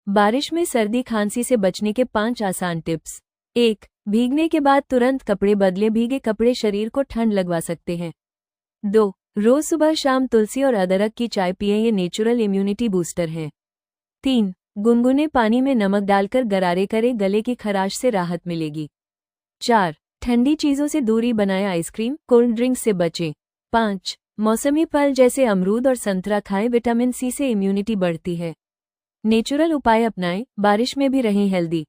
बारिश में सर्दी खांसी से बचने के 5 आसान टिप्स। 1. भीगने के बाद तुरंत कपड़े बदले। भीगे कपड़े शरीर को ठंड लगवा सकते हैं। 2. रोज सुबह शाम तुलसी और अदरक की चाय पिएं, ये नेचुरल इम्यूनिटी बूस्टर है। 3. गुनगुने पानी में नमक डालकर गरारे करें, गले की खराश से राहत मिलेगी। 4. ठंडी चीजों से दूरी बनाएं, आइसक्रीम कोल्ड ड्रिंक्स से बचें। 5. मौसमी फल जैसे अमरूद और संतरा खाएं, विटामिन सी से इम्यूनिटी बढ़ती है। नेचुरल उपाय अपनाएं, बारिश में भी रहें हेल्दी।